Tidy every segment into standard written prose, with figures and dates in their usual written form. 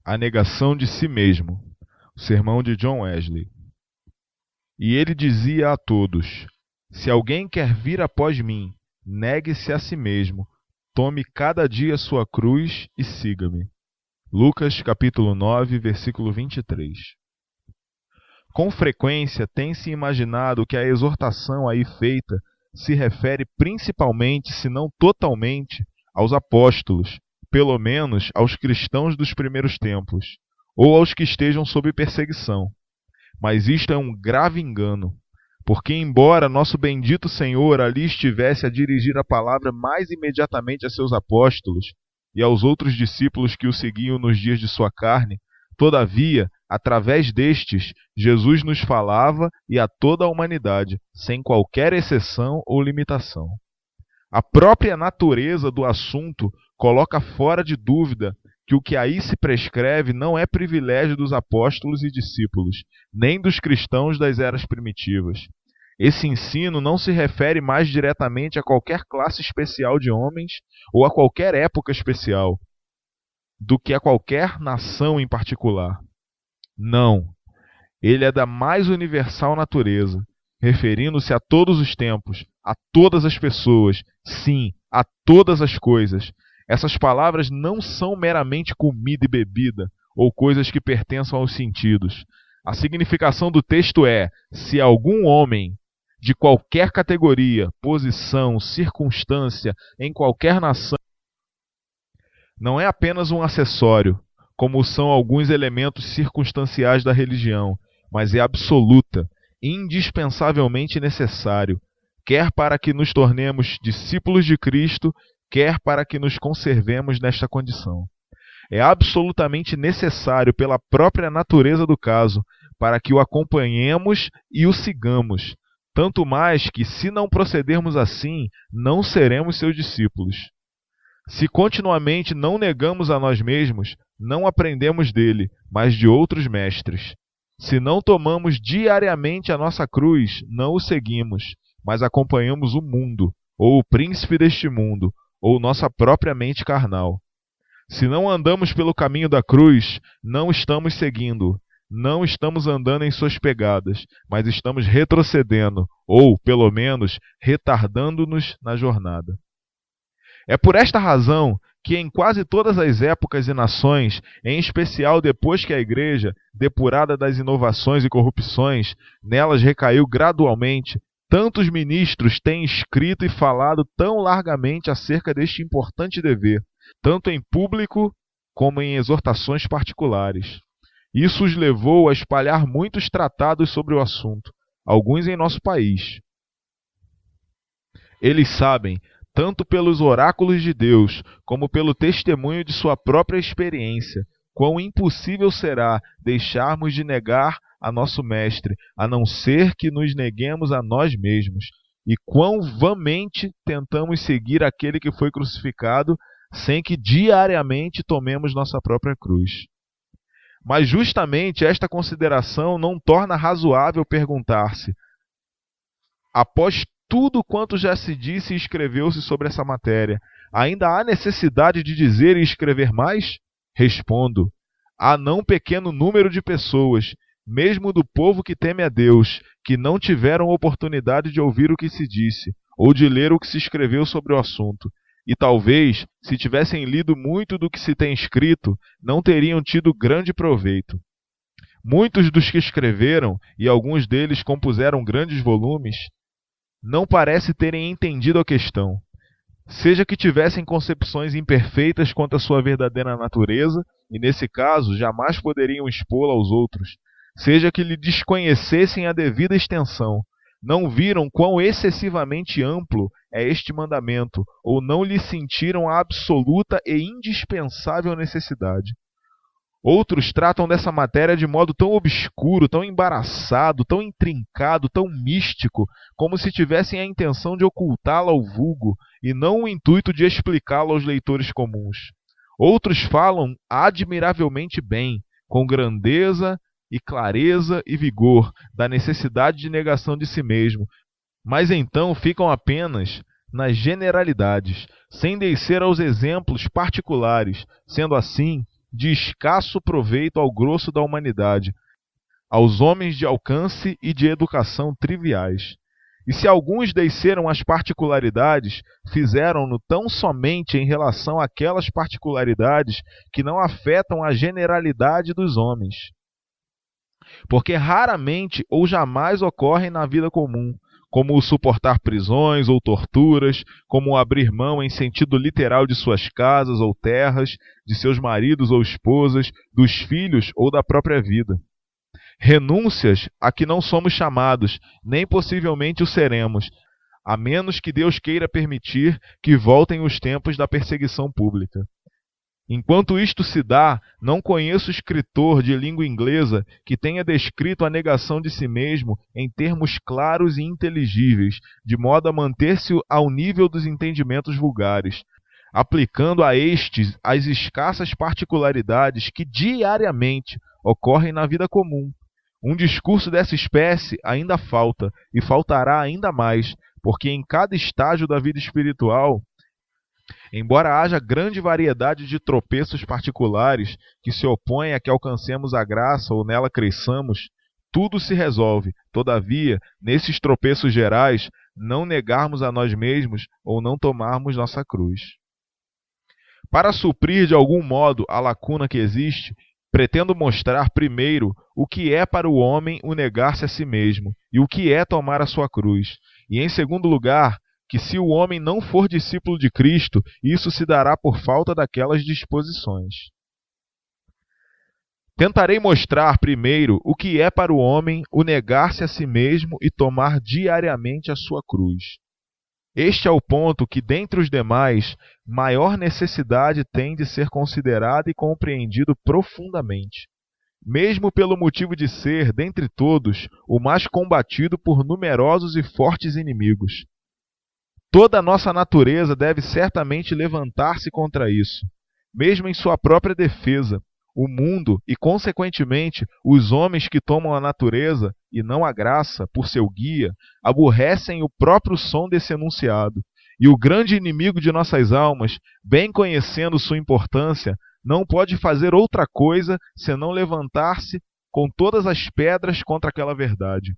A negação de si mesmo. O sermão de John Wesley. E ele dizia a todos: se alguém quer vir após mim, negue-se a si mesmo, tome cada dia sua cruz e siga-me. Lucas capítulo 9, versículo 23. Com frequência tem-se imaginado que a exortação aí feita se refere principalmente, se não totalmente, aos apóstolos, pelo menos aos cristãos dos primeiros tempos, ou aos que estejam sob perseguição. Mas isto é um grave engano, porque embora nosso bendito Senhor ali estivesse a dirigir a palavra mais imediatamente a seus apóstolos e aos outros discípulos que o seguiam nos dias de sua carne, todavia, através destes, Jesus nos falava e a toda a humanidade, sem qualquer exceção ou limitação. A própria natureza do assunto coloca fora de dúvida que o que aí se prescreve não é privilégio dos apóstolos e discípulos, nem dos cristãos das eras primitivas. Esse ensino não se refere mais diretamente a qualquer classe especial de homens ou a qualquer época especial, do que a qualquer nação em particular. Não, ele é da mais universal natureza, referindo-se a todos os tempos, a todas as pessoas, sim, a todas as coisas. Essas palavras não são meramente comida e bebida, ou coisas que pertençam aos sentidos. A significação do texto é: se algum homem, de qualquer categoria, posição, circunstância, em qualquer nação, não é apenas um acessório, como são alguns elementos circunstanciais da religião, mas é absoluta, indispensavelmente necessário, quer para que nos tornemos discípulos de Cristo, quer para que nos conservemos nesta condição. É absolutamente necessário pela própria natureza do caso, para que o acompanhemos e o sigamos, tanto mais que, se não procedermos assim, não seremos seus discípulos. Se continuamente não negamos a nós mesmos, não aprendemos dele, mas de outros mestres. Se não tomamos diariamente a nossa cruz, não o seguimos, mas acompanhamos o mundo, ou o príncipe deste mundo, ou nossa própria mente carnal. Se não andamos pelo caminho da cruz, não estamos seguindo, não estamos andando em suas pegadas, mas estamos retrocedendo, ou, pelo menos, retardando-nos na jornada. É por esta razão que em quase todas as épocas e nações, em especial depois que a Igreja, depurada das inovações e corrupções, nelas recaiu gradualmente, tantos ministros têm escrito e falado tão largamente acerca deste importante dever, tanto em público como em exortações particulares. Isso os levou a espalhar muitos tratados sobre o assunto, alguns em nosso país. Eles sabem, tanto pelos oráculos de Deus, como pelo testemunho de sua própria experiência, quão impossível será deixarmos de negar a nosso Mestre, a não ser que nos neguemos a nós mesmos, e quão vãmente tentamos seguir aquele que foi crucificado, sem que diariamente tomemos nossa própria cruz. Mas justamente esta consideração não torna razoável perguntar-se: após tudo quanto já se disse e escreveu-se sobre essa matéria, ainda há necessidade de dizer e escrever mais? Respondo: há não pequeno número de pessoas, mesmo do povo que teme a Deus, que não tiveram oportunidade de ouvir o que se disse, ou de ler o que se escreveu sobre o assunto. E talvez, se tivessem lido muito do que se tem escrito, não teriam tido grande proveito. Muitos dos que escreveram, e alguns deles compuseram grandes volumes, não parece terem entendido a questão. Seja que tivessem concepções imperfeitas quanto à sua verdadeira natureza, e nesse caso jamais poderiam expô-la aos outros, seja que lhe desconhecessem a devida extensão, não viram quão excessivamente amplo é este mandamento, ou não lhe sentiram a absoluta e indispensável necessidade. Outros tratam dessa matéria de modo tão obscuro, tão embaraçado, tão intrincado, tão místico, como se tivessem a intenção de ocultá-la ao vulgo, e não o intuito de explicá-la aos leitores comuns. Outros falam admiravelmente bem, com grandeza e clareza e vigor, da necessidade de negação de si mesmo, mas então ficam apenas nas generalidades, sem descer aos exemplos particulares. Sendo assim, de escasso proveito ao grosso da humanidade, aos homens de alcance e de educação triviais. E se alguns desceram às particularidades, fizeram-no tão somente em relação àquelas particularidades que não afetam a generalidade dos homens. Porque raramente ou jamais ocorrem na vida comum, como o suportar prisões ou torturas, como o abrir mão em sentido literal de suas casas ou terras, de seus maridos ou esposas, dos filhos ou da própria vida. Renúncias a que não somos chamados, nem possivelmente o seremos, a menos que Deus queira permitir que voltem os tempos da perseguição pública. Enquanto isto se dá, não conheço escritor de língua inglesa que tenha descrito a negação de si mesmo em termos claros e inteligíveis, de modo a manter-se ao nível dos entendimentos vulgares, aplicando a estes as escassas particularidades que diariamente ocorrem na vida comum. Um discurso dessa espécie ainda falta, e faltará ainda mais, porque em cada estágio da vida espiritual, embora haja grande variedade de tropeços particulares que se opõem a que alcancemos a graça ou nela cresçamos, tudo se resolve, todavia, nesses tropeços gerais, não negarmos a nós mesmos ou não tomarmos nossa cruz. Para suprir de algum modo a lacuna que existe, pretendo mostrar primeiro o que é para o homem o negar-se a si mesmo e o que é tomar a sua cruz, e em segundo lugar, que se o homem não for discípulo de Cristo, isso se dará por falta daquelas disposições. Tentarei mostrar primeiro o que é para o homem o negar-se a si mesmo e tomar diariamente a sua cruz. Este é o ponto que, dentre os demais, maior necessidade tem de ser considerado e compreendido profundamente, mesmo pelo motivo de ser, dentre todos, o mais combatido por numerosos e fortes inimigos. Toda a nossa natureza deve certamente levantar-se contra isso, mesmo em sua própria defesa. O mundo e, consequentemente, os homens que tomam a natureza, e não a graça, por seu guia, aborrecem o próprio som desse enunciado. E o grande inimigo de nossas almas, bem conhecendo sua importância, não pode fazer outra coisa senão levantar-se com todas as pedras contra aquela verdade.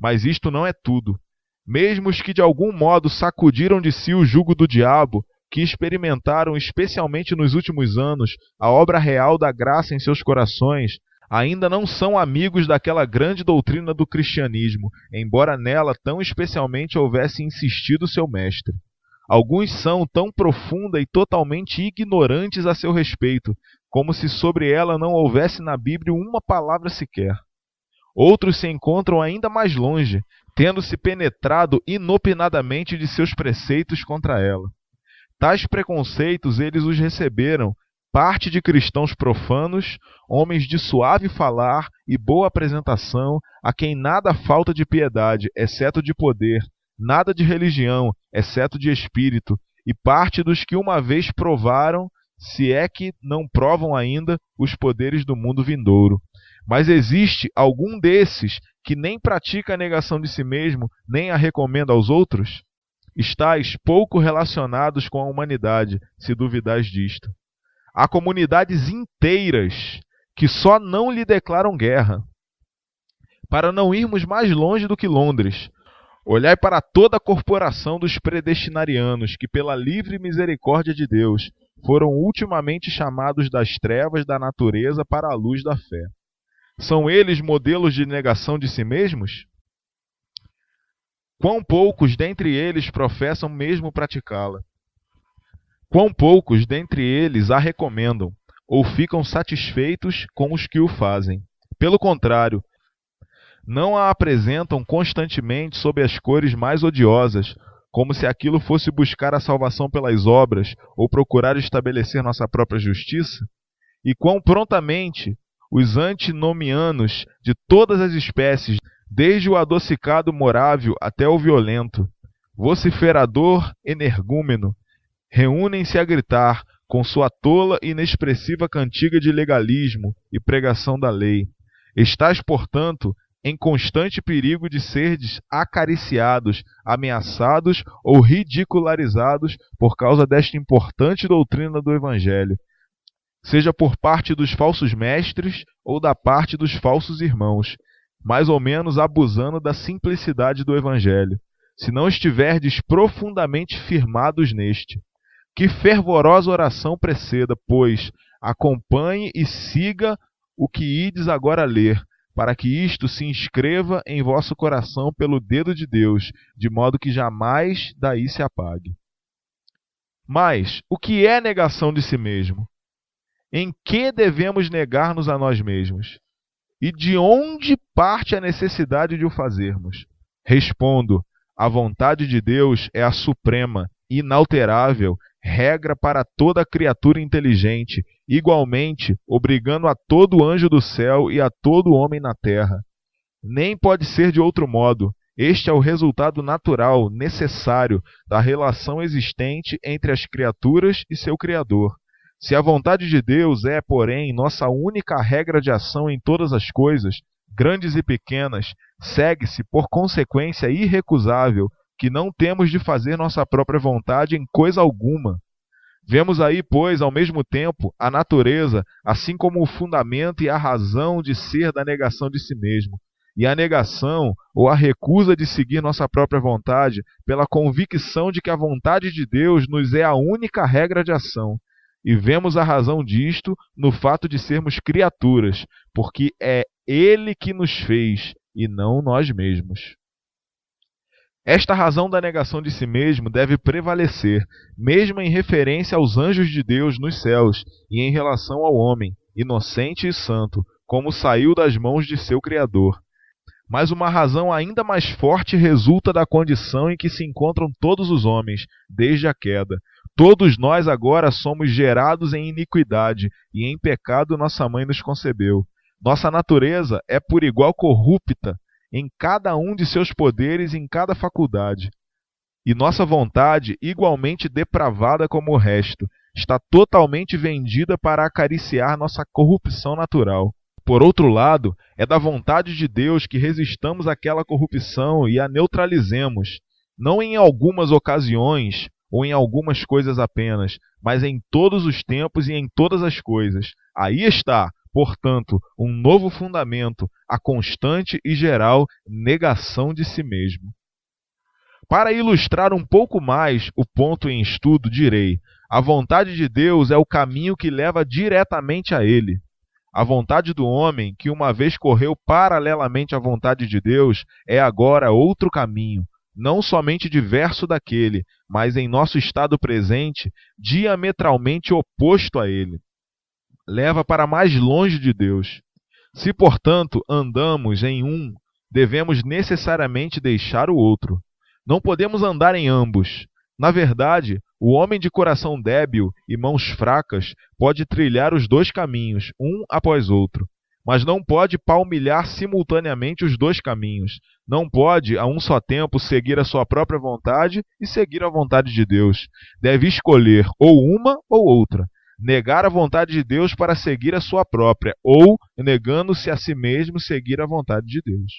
Mas isto não é tudo. Mesmo os que de algum modo sacudiram de si o jugo do diabo, que experimentaram especialmente nos últimos anos a obra real da graça em seus corações, ainda não são amigos daquela grande doutrina do cristianismo, embora nela tão especialmente houvesse insistido seu mestre. Alguns são tão profunda e totalmente ignorantes a seu respeito, como se sobre ela não houvesse na Bíblia uma palavra sequer. Outros se encontram ainda mais longe, tendo-se penetrado inopinadamente de seus preceitos contra ela. Tais preconceitos eles os receberam, parte de cristãos profanos, homens de suave falar e boa apresentação, a quem nada falta de piedade, exceto de poder, nada de religião, exceto de espírito, e parte dos que uma vez provaram, se é que não provam ainda, os poderes do mundo vindouro. Mas existe algum desses que nem pratica a negação de si mesmo, nem a recomenda aos outros? Estais pouco relacionados com a humanidade, se duvidais disto. Há comunidades inteiras que só não lhe declaram guerra. Para não irmos mais longe do que Londres, olhai para toda a corporação dos predestinarianos, que pela livre misericórdia de Deus foram ultimamente chamados das trevas da natureza para a luz da fé. São eles modelos de negação de si mesmos? Quão poucos dentre eles professam mesmo praticá-la? Quão poucos dentre eles a recomendam, ou ficam satisfeitos com os que o fazem? Pelo contrário, não a apresentam constantemente sob as cores mais odiosas, como se aquilo fosse buscar a salvação pelas obras ou procurar estabelecer nossa própria justiça? E quão prontamente os antinomianos de todas as espécies, desde o adocicado morável até o violento, vociferador energúmeno, reúnem-se a gritar com sua tola e inexpressiva cantiga de legalismo e pregação da lei. Estais, portanto, em constante perigo de serdes acariciados, ameaçados ou ridicularizados por causa desta importante doutrina do Evangelho. seja por parte dos falsos mestres ou da parte dos falsos irmãos, mais ou menos abusando da simplicidade do Evangelho, se não estiverdes profundamente firmados neste. Que fervorosa oração preceda, pois, acompanhe e siga o que ides agora ler, para que isto se inscreva em vosso coração pelo dedo de Deus, de modo que jamais daí se apague. Mas, o que é negação de si mesmo? Em que devemos negar-nos a nós mesmos? E de onde parte a necessidade de o fazermos? Respondo: a vontade de Deus é a suprema, inalterável, regra para toda criatura inteligente, igualmente obrigando a todo anjo do céu e a todo homem na terra. Nem pode ser de outro modo. Este é o resultado natural, necessário, da relação existente entre as criaturas e seu Criador. Se a vontade de Deus é, porém, nossa única regra de ação em todas as coisas, grandes e pequenas, segue-se, por consequência irrecusável, que não temos de fazer nossa própria vontade em coisa alguma. Vemos aí, pois, ao mesmo tempo, a natureza, assim como o fundamento e a razão de ser da negação de si mesmo, e a negação ou a recusa de seguir nossa própria vontade pela convicção de que a vontade de Deus nos é a única regra de ação. E vemos a razão disto no fato de sermos criaturas, porque é Ele que nos fez, e não nós mesmos. Esta razão da negação de si mesmo deve prevalecer, mesmo em referência aos anjos de Deus nos céus e em relação ao homem, inocente e santo, como saiu das mãos de seu Criador. Mas uma razão ainda mais forte resulta da condição em que se encontram todos os homens, desde a queda. Todos nós agora somos gerados em iniquidade, e em pecado nossa mãe nos concebeu. Nossa natureza é por igual corrupta, em cada um de seus poderes e em cada faculdade. E nossa vontade, igualmente depravada como o resto, está totalmente vendida para acariciar nossa corrupção natural. Por outro lado, é da vontade de Deus que resistamos àquela corrupção e a neutralizemos, não em algumas ocasiões ou em algumas coisas apenas, mas em todos os tempos e em todas as coisas. Aí está, portanto, um novo fundamento, a constante e geral negação de si mesmo. Para ilustrar um pouco mais o ponto em estudo, direi: a vontade de Deus é o caminho que leva diretamente a Ele. A vontade do homem, que uma vez correu paralelamente à vontade de Deus, é agora outro caminho, não somente diverso daquele, mas em nosso estado presente, diametralmente oposto a ele. Leva para mais longe de Deus. Se, portanto, andamos em um, devemos necessariamente deixar o outro. Não podemos andar em ambos. Na verdade, o homem de coração débil e mãos fracas pode trilhar os dois caminhos, um após outro, mas não pode palmilhar simultaneamente os dois caminhos. Não pode, a um só tempo, seguir a sua própria vontade e seguir a vontade de Deus. Deve escolher ou uma ou outra. Negar a vontade de Deus para seguir a sua própria, ou, negando-se a si mesmo, seguir a vontade de Deus.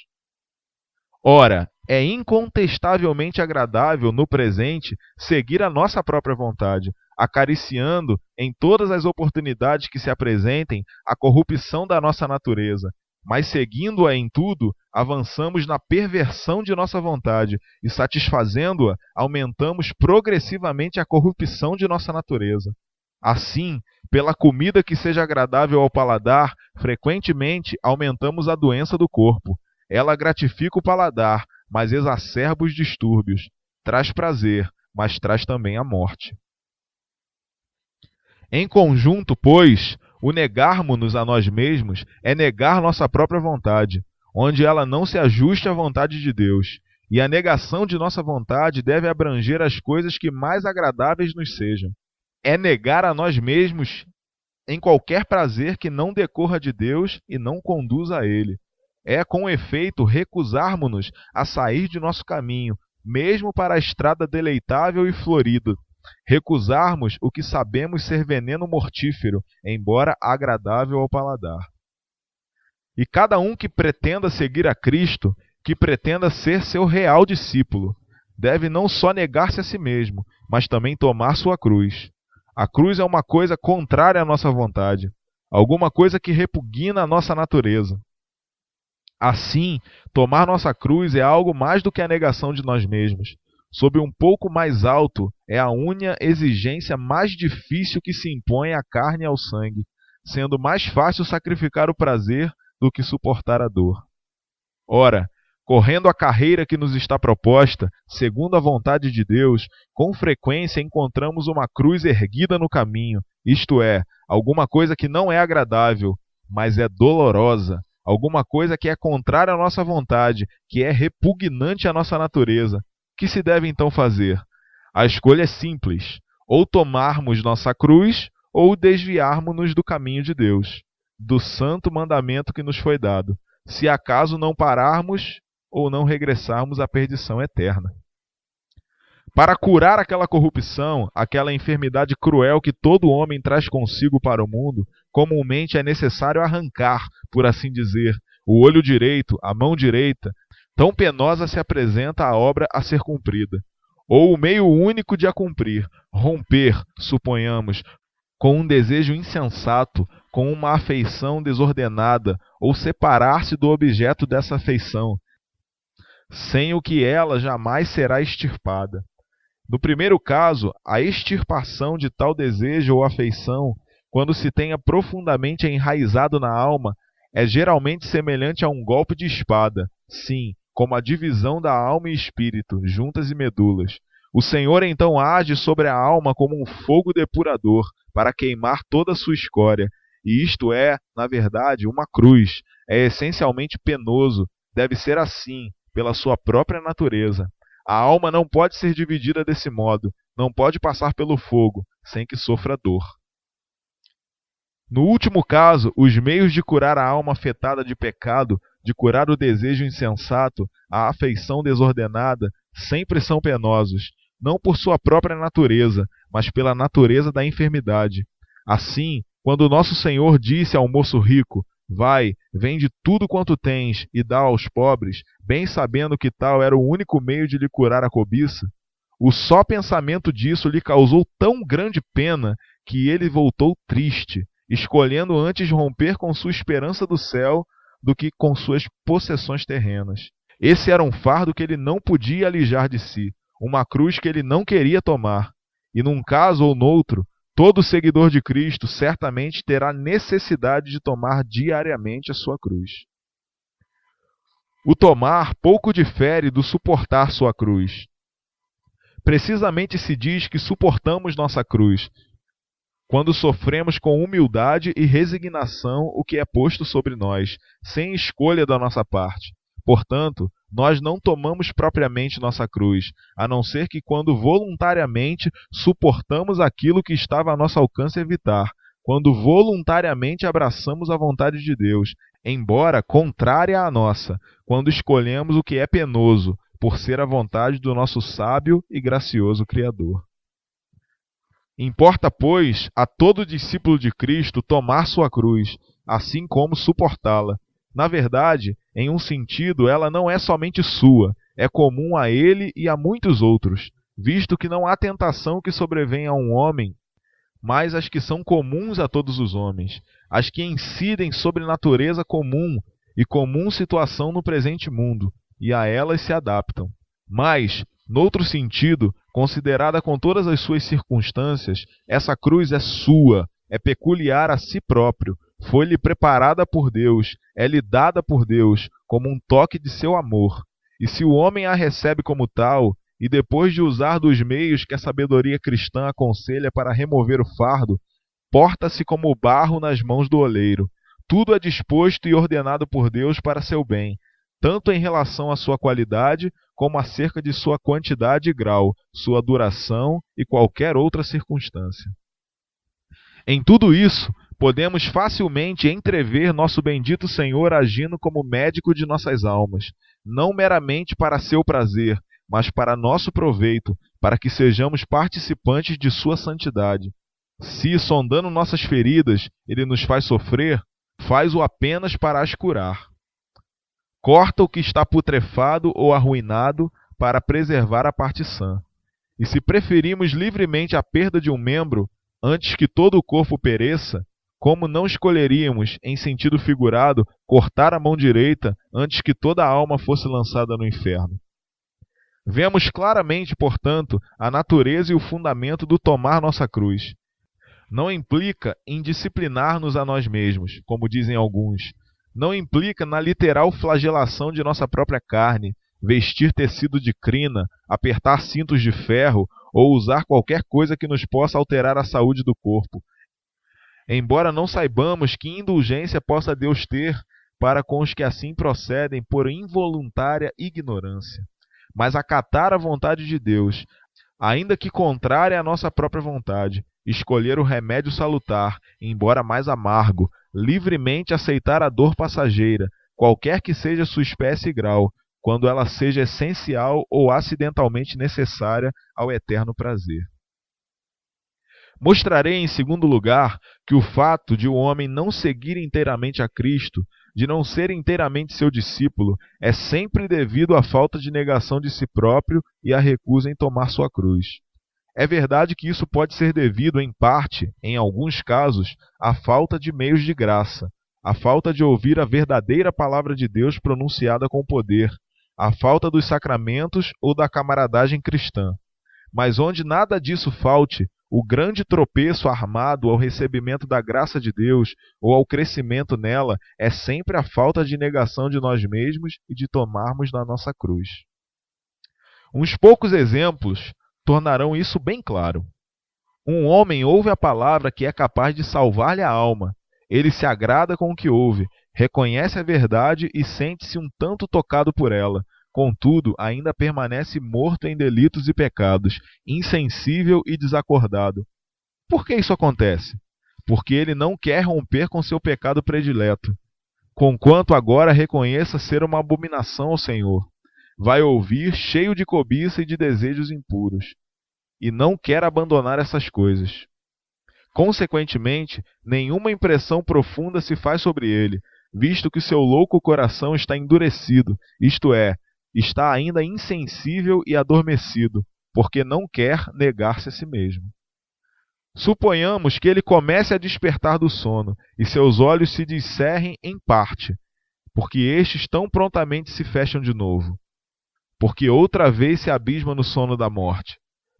Ora, é incontestavelmente agradável, no presente, seguir a nossa própria vontade, acariciando, em todas as oportunidades que se apresentem, a corrupção da nossa natureza. Mas, seguindo-a em tudo, avançamos na perversão de nossa vontade e, satisfazendo-a, aumentamos progressivamente a corrupção de nossa natureza. Assim, pela comida que seja agradável ao paladar, frequentemente aumentamos a doença do corpo. Ela gratifica o paladar, mas exacerba os distúrbios. Traz prazer, mas traz também a morte. Em conjunto, pois, o negarmos-nos a nós mesmos é negar nossa própria vontade, onde ela não se ajuste à vontade de Deus. E a negação de nossa vontade deve abranger as coisas que mais agradáveis nos sejam. É negar a nós mesmos em qualquer prazer que não decorra de Deus e não conduza a Ele. É, com efeito, recusarmos-nos a sair de nosso caminho, mesmo para a estrada deleitável e florida. Recusarmos o que sabemos ser veneno mortífero, embora agradável ao paladar. E cada um que pretenda seguir a Cristo, que pretenda ser seu real discípulo, deve não só negar-se a si mesmo, mas também tomar sua cruz. A cruz é uma coisa contrária à nossa vontade, alguma coisa que repugna a nossa natureza. Assim, tomar nossa cruz é algo mais do que a negação de nós mesmos. Sob um pouco mais alto, é a única exigência mais difícil que se impõe à carne e ao sangue, sendo mais fácil sacrificar o prazer do que suportar a dor. Ora, correndo a carreira que nos está proposta, segundo a vontade de Deus, com frequência encontramos uma cruz erguida no caminho, isto é, alguma coisa que não é agradável, mas é dolorosa, alguma coisa que é contrária à nossa vontade, que é repugnante à nossa natureza. O que se deve então fazer? A escolha é simples: ou tomarmos nossa cruz, ou desviarmos-nos do caminho de Deus, do santo mandamento que nos foi dado, se acaso não pararmos ou não regressarmos à perdição eterna. Para curar aquela corrupção, aquela enfermidade cruel que todo homem traz consigo para o mundo, comumente é necessário arrancar, por assim dizer, o olho direito, a mão direita. Tão penosa se apresenta a obra a ser cumprida. Ou o meio único de a cumprir, romper, suponhamos, com um desejo insensato, com uma afeição desordenada, ou separar-se do objeto dessa afeição, sem o que ela jamais será extirpada. No primeiro caso, a extirpação de tal desejo ou afeição, quando se tenha profundamente enraizado na alma, é geralmente semelhante a um golpe de espada, sim, como a divisão da alma e espírito, juntas e medulas. O Senhor então age sobre a alma como um fogo depurador, para queimar toda a sua escória, e isto é, na verdade, uma cruz. É essencialmente penoso, deve ser assim, pela sua própria natureza. A alma não pode ser dividida desse modo, não pode passar pelo fogo, sem que sofra dor. No último caso, os meios de curar a alma afetada de pecado, de curar o desejo insensato, a afeição desordenada, sempre são penosos, não por sua própria natureza, mas pela natureza da enfermidade. Assim, quando nosso Senhor disse ao moço rico: vai, vende tudo quanto tens e dá aos pobres, bem sabendo que tal era o único meio de lhe curar a cobiça, o só pensamento disso lhe causou tão grande pena que ele voltou triste, escolhendo antes romper com sua esperança do céu do que com suas possessões terrenas. Esse era um fardo que ele não podia alijar de si, uma cruz que ele não queria tomar. E num caso ou noutro, todo seguidor de Cristo certamente terá necessidade de tomar diariamente a sua cruz. O tomar pouco difere do suportar sua cruz. Precisamente se diz que suportamos nossa cruz, quando sofremos com humildade e resignação o que é posto sobre nós, sem escolha da nossa parte. Portanto, nós não tomamos propriamente nossa cruz, a não ser que quando voluntariamente suportamos aquilo que estava a nosso alcance evitar, quando voluntariamente abraçamos a vontade de Deus, embora contrária à nossa, quando escolhemos o que é penoso, por ser a vontade do nosso sábio e gracioso Criador. Importa, pois, a todo discípulo de Cristo tomar sua cruz, assim como suportá-la. Na verdade, em um sentido, ela não é somente sua, é comum a ele e a muitos outros, visto que não há tentação que sobrevenha a um homem, mas as que são comuns a todos os homens, as que incidem sobre natureza comum e comum situação no presente mundo, e a elas se adaptam. Mas, noutro sentido, considerada com todas as suas circunstâncias, essa cruz é sua, é peculiar a si próprio, foi-lhe preparada por Deus, é-lhe dada por Deus, como um toque de seu amor. E se o homem a recebe como tal, e depois de usar dos meios que a sabedoria cristã aconselha para remover o fardo, porta-se como barro nas mãos do oleiro. Tudo é disposto e ordenado por Deus para seu bem, tanto em relação à sua qualidade, como acerca de sua quantidade e grau, sua duração e qualquer outra circunstância. Em tudo isso, podemos facilmente entrever nosso bendito Senhor agindo como médico de nossas almas, não meramente para seu prazer, mas para nosso proveito, para que sejamos participantes de sua santidade. Se, sondando nossas feridas, ele nos faz sofrer, faz-o apenas para as curar. Corta o que está putrefado ou arruinado para preservar a parte sã. E se preferimos livremente a perda de um membro, antes que todo o corpo pereça, como não escolheríamos, em sentido figurado, cortar a mão direita antes que toda a alma fosse lançada no inferno? Vemos claramente, portanto, a natureza e o fundamento do tomar nossa cruz. Não implica em disciplinar-nos a nós mesmos, como dizem alguns. Não implica na literal flagelação de nossa própria carne, vestir tecido de crina, apertar cintos de ferro ou usar qualquer coisa que nos possa alterar a saúde do corpo. Embora não saibamos que indulgência possa Deus ter para com os que assim procedem por involuntária ignorância, mas acatar a vontade de Deus, ainda que contrária à nossa própria vontade, escolher o remédio salutar, embora mais amargo, livremente aceitar a dor passageira, qualquer que seja sua espécie e grau, quando ela seja essencial ou acidentalmente necessária ao eterno prazer. Mostrarei, em segundo lugar, que o fato de o homem não seguir inteiramente a Cristo, de não ser inteiramente seu discípulo, é sempre devido à falta de negação de si próprio e à recusa em tomar sua cruz. É verdade que isso pode ser devido, em parte, em alguns casos, à falta de meios de graça, à falta de ouvir a verdadeira palavra de Deus pronunciada com poder, à falta dos sacramentos ou da camaradagem cristã. Mas onde nada disso falte, o grande tropeço armado ao recebimento da graça de Deus ou ao crescimento nela é sempre a falta de negação de nós mesmos e de tomarmos na nossa cruz. Uns poucos exemplos tornarão isso bem claro. Um homem ouve a palavra que é capaz de salvar-lhe a alma. Ele se agrada com o que ouve, reconhece a verdade e sente-se um tanto tocado por ela. Contudo, ainda permanece morto em delitos e pecados, insensível e desacordado. Por que isso acontece? Porque ele não quer romper com seu pecado predileto, conquanto agora reconheça ser uma abominação ao Senhor. Vai ouvir cheio de cobiça e de desejos impuros, e não quer abandonar essas coisas. Consequentemente, nenhuma impressão profunda se faz sobre ele, visto que seu louco coração está endurecido, isto é, está ainda insensível e adormecido, porque não quer negar-se a si mesmo. Suponhamos que ele comece a despertar do sono, e seus olhos se descerrem em parte, porque estes tão prontamente se fecham de novo. Porque outra vez se abisma no sono da morte,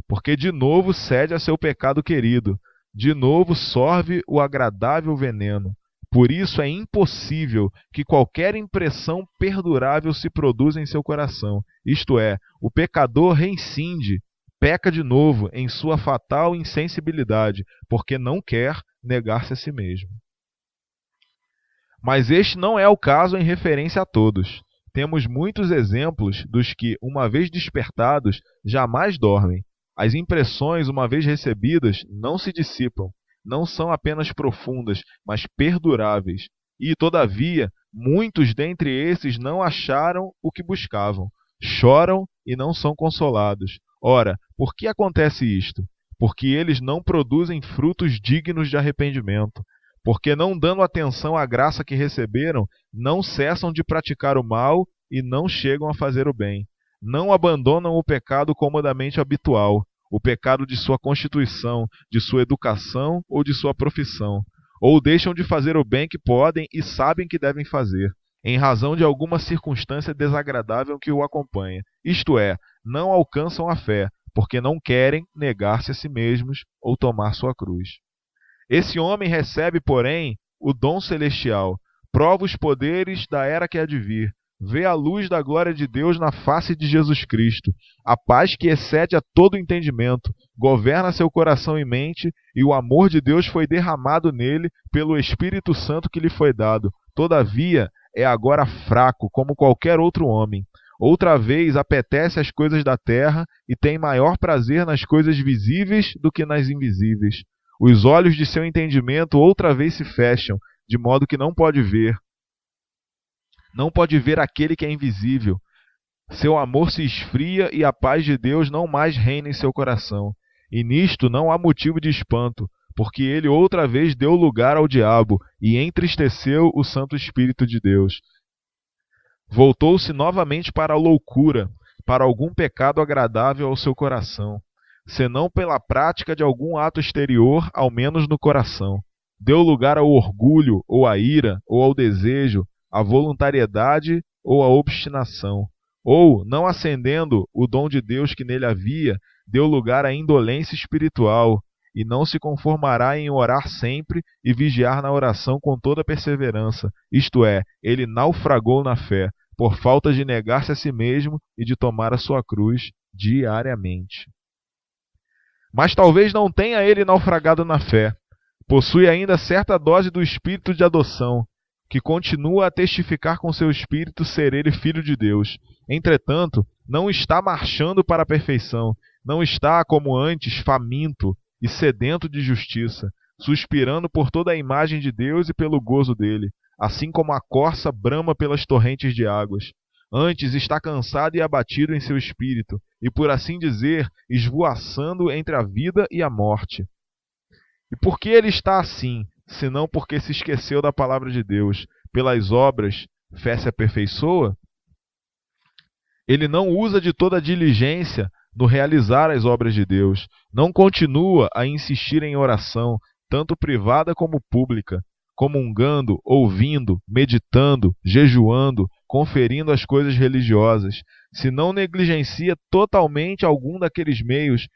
porque de novo cede a seu pecado querido, de novo sorve o agradável veneno. Por isso é impossível que qualquer impressão perdurável se produza em seu coração, isto é, o pecador reincide, peca de novo em sua fatal insensibilidade, porque não quer negar-se a si mesmo. Mas este não é o caso em referência a todos. Temos muitos exemplos dos que, uma vez despertados, jamais dormem. As impressões, uma vez recebidas, não se dissipam, não são apenas profundas, mas perduráveis. E, todavia, muitos dentre esses não acharam o que buscavam, choram e não são consolados. Ora, por que acontece isto? Porque eles não produzem frutos dignos de arrependimento. Porque, não dando atenção à graça que receberam, não cessam de praticar o mal e não chegam a fazer o bem. Não abandonam o pecado comodamente habitual, o pecado de sua constituição, de sua educação ou de sua profissão. Ou deixam de fazer o bem que podem e sabem que devem fazer, em razão de alguma circunstância desagradável que o acompanha. Isto é, não alcançam a fé, porque não querem negar-se a si mesmos ou tomar sua cruz. Esse homem recebe, porém, o dom celestial, prova os poderes da era que há de vir, vê a luz da glória de Deus na face de Jesus Cristo, a paz que excede a todo entendimento, governa seu coração e mente, e o amor de Deus foi derramado nele pelo Espírito Santo que lhe foi dado. Todavia, é agora fraco, como qualquer outro homem. Outra vez apetece as coisas da terra e tem maior prazer nas coisas visíveis do que nas invisíveis. Os olhos de seu entendimento outra vez se fecham, de modo que não pode ver. Não pode ver aquele que é invisível. Seu amor se esfria e a paz de Deus não mais reina em seu coração. E nisto não há motivo de espanto, porque ele outra vez deu lugar ao diabo e entristeceu o Santo Espírito de Deus. Voltou-se novamente para a loucura, para algum pecado agradável ao seu coração. senão pela prática de algum ato exterior, ao menos no coração. Deu lugar ao orgulho, ou à ira, ou ao desejo, à voluntariedade ou à obstinação. Ou, não acendendo o dom de Deus que nele havia, deu lugar à indolência espiritual, e não se conformará em orar sempre e vigiar na oração com toda perseverança. Isto é, ele naufragou na fé, por falta de negar-se a si mesmo e de tomar a sua cruz diariamente. Mas talvez não tenha ele naufragado na fé. Possui ainda certa dose do espírito de adoção, que continua a testificar com seu espírito ser ele filho de Deus. Entretanto, não está marchando para a perfeição, não está, como antes, faminto e sedento de justiça, suspirando por toda a imagem de Deus e pelo gozo dele, assim como a corça brama pelas torrentes de águas. Antes está cansado e abatido em seu espírito, e por assim dizer, esvoaçando entre a vida e a morte. E por que ele está assim, senão porque se esqueceu da palavra de Deus? Pelas obras, fé se aperfeiçoa? Ele não usa de toda a diligência no realizar as obras de Deus, não continua a insistir em oração, tanto privada como pública, comungando, ouvindo, meditando, jejuando, conferindo as coisas religiosas, se não negligencia totalmente algum daqueles meios,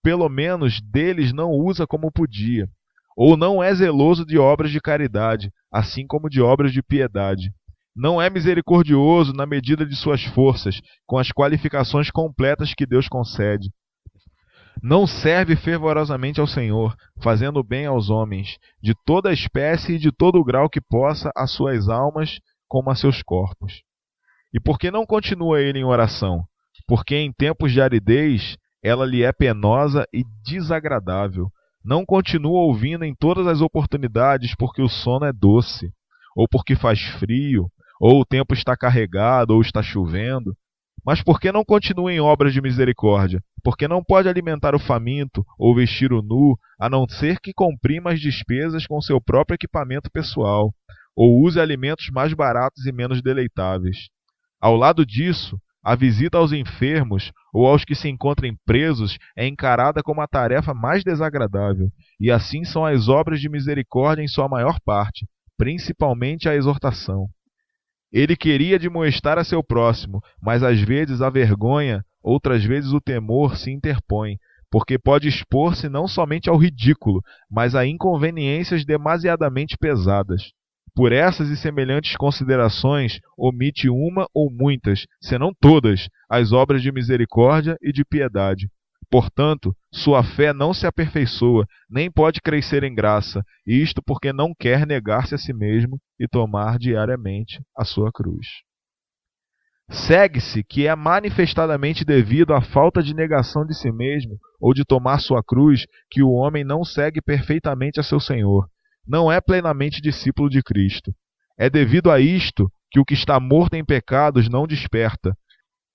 pelo menos deles não usa como podia, ou não é zeloso de obras de caridade, assim como de obras de piedade. Não é misericordioso na medida de suas forças, com as qualificações completas que Deus concede. Não serve fervorosamente ao Senhor, fazendo bem aos homens, de toda a espécie e de todo o grau que possa, a suas almas como a seus corpos. E por que não continua ele em oração? Porque em tempos de aridez ela lhe é penosa e desagradável. Não continua ouvindo em todas as oportunidades porque o sono é doce, ou porque faz frio, ou o tempo está carregado, ou está chovendo. Mas por que não continua em obras de misericórdia? Porque não pode alimentar o faminto ou vestir o nu, a não ser que comprima as despesas com seu próprio equipamento pessoal, ou use alimentos mais baratos e menos deleitáveis. Ao lado disso, a visita aos enfermos ou aos que se encontrem presos é encarada como a tarefa mais desagradável, e assim são as obras de misericórdia em sua maior parte, principalmente a exortação. Ele queria admoestar a seu próximo, mas às vezes a vergonha, outras vezes o temor se interpõe, porque pode expor-se não somente ao ridículo, mas a inconveniências demasiadamente pesadas. Por essas e semelhantes considerações, omite uma ou muitas, senão todas, as obras de misericórdia e de piedade. Portanto, sua fé não se aperfeiçoa, nem pode crescer em graça, isto porque não quer negar-se a si mesmo e tomar diariamente a sua cruz. Segue-se que é manifestadamente devido à falta de negação de si mesmo ou de tomar sua cruz que o homem não segue perfeitamente a seu Senhor, não é plenamente discípulo de Cristo. É devido a isto que o que está morto em pecados não desperta,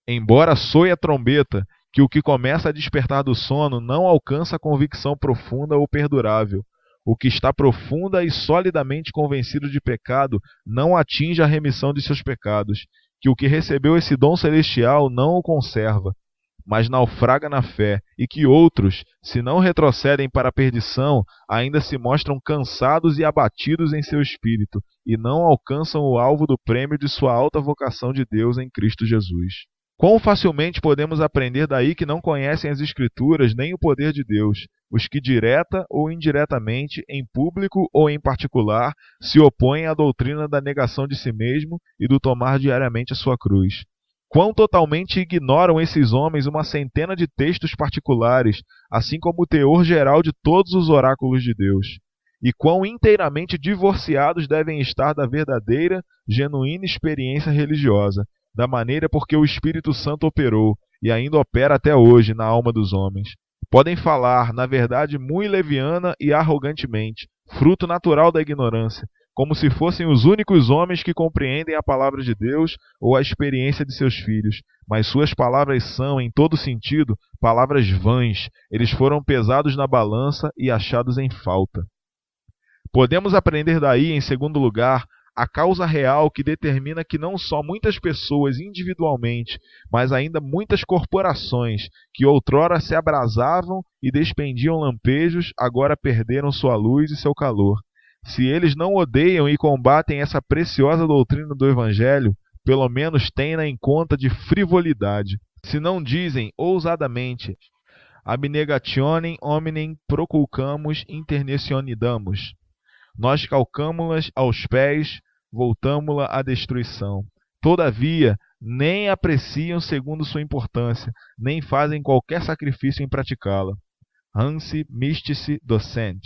embora soe a trombeta, que o que começa a despertar do sono não alcança a convicção profunda ou perdurável. O que está profunda e solidamente convencido de pecado não atinge a remissão de seus pecados, que o que recebeu esse dom celestial não o conserva, mas naufraga na fé, e que outros, se não retrocedem para a perdição, ainda se mostram cansados e abatidos em seu espírito, e não alcançam o alvo do prêmio de sua alta vocação de Deus em Cristo Jesus. Quão facilmente podemos aprender daí que não conhecem as Escrituras nem o poder de Deus, os que direta ou indiretamente, em público ou em particular, se opõem à doutrina da negação de si mesmo e do tomar diariamente a sua cruz. Quão totalmente ignoram esses homens uma centena de textos particulares, assim como o teor geral de todos os oráculos de Deus. E quão inteiramente divorciados devem estar da verdadeira, genuína experiência religiosa, da maneira porque o Espírito Santo operou, e ainda opera até hoje na alma dos homens. Podem falar, na verdade, muito leviana e arrogantemente, fruto natural da ignorância, como se fossem os únicos homens que compreendem a palavra de Deus ou a experiência de seus filhos. Mas suas palavras são, em todo sentido, palavras vãs. Eles foram pesados na balança e achados em falta. Podemos aprender daí, em segundo lugar, a causa real que determina que não só muitas pessoas individualmente, mas ainda muitas corporações que outrora se abrasavam e despendiam lampejos, agora perderam sua luz e seu calor. Se eles não odeiam e combatem essa preciosa doutrina do Evangelho, pelo menos tenha em conta de frivolidade. Se não dizem ousadamente, abnegationem hominem proculcamus internectionidamos, nós calcámo-las aos pés, voltámo-la à destruição. Todavia, nem apreciam segundo sua importância, nem fazem qualquer sacrifício em praticá-la. Hansi mystici docent.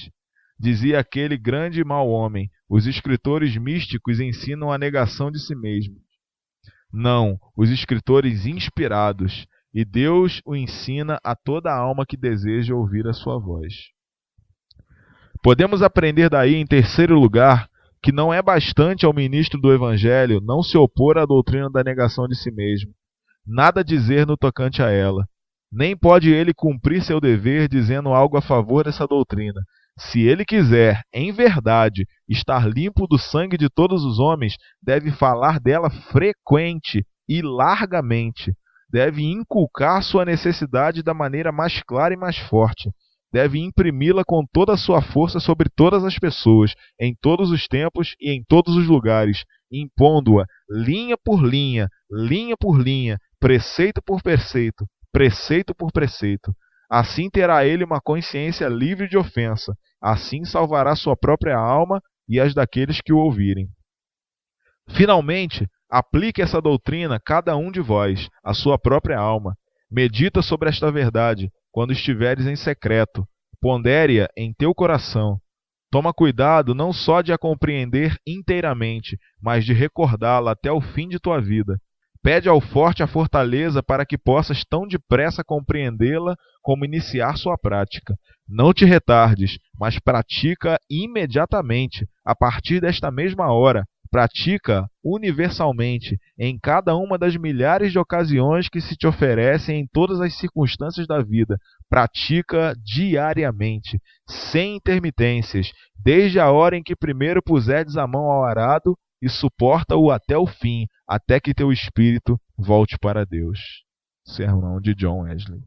Dizia aquele grande e mau homem, os escritores místicos ensinam a negação de si mesmo. Não, os escritores inspirados, e Deus o ensina a toda alma que deseja ouvir a sua voz. Podemos aprender daí, em terceiro lugar, que não é bastante ao ministro do Evangelho não se opor à doutrina da negação de si mesmo, nada dizer no tocante a ela. Nem pode ele cumprir seu dever dizendo algo a favor dessa doutrina. Se ele quiser, em verdade, estar limpo do sangue de todos os homens, deve falar dela frequente e largamente. Deve inculcar sua necessidade da maneira mais clara e mais forte. Deve imprimi-la com toda a sua força sobre todas as pessoas, em todos os tempos e em todos os lugares, impondo-a linha por linha, preceito por preceito, preceito por preceito. Assim terá ele uma consciência livre de ofensa, assim salvará sua própria alma e as daqueles que o ouvirem. Finalmente, aplique essa doutrina cada um de vós, à sua própria alma. Medita sobre esta verdade, quando estiveres em secreto, pondere-a em teu coração. Toma cuidado não só de a compreender inteiramente, mas de recordá-la até o fim de tua vida. Pede ao forte a fortaleza para que possas tão depressa compreendê-la como iniciar sua prática. Não te retardes, mas pratica imediatamente, a partir desta mesma hora. Pratica universalmente, em cada uma das milhares de ocasiões que se te oferecem em todas as circunstâncias da vida. Pratica diariamente, sem intermitências, desde a hora em que primeiro puserdes a mão ao arado, e suporta-o até o fim, até que teu espírito volte para Deus. Sermão de John Wesley.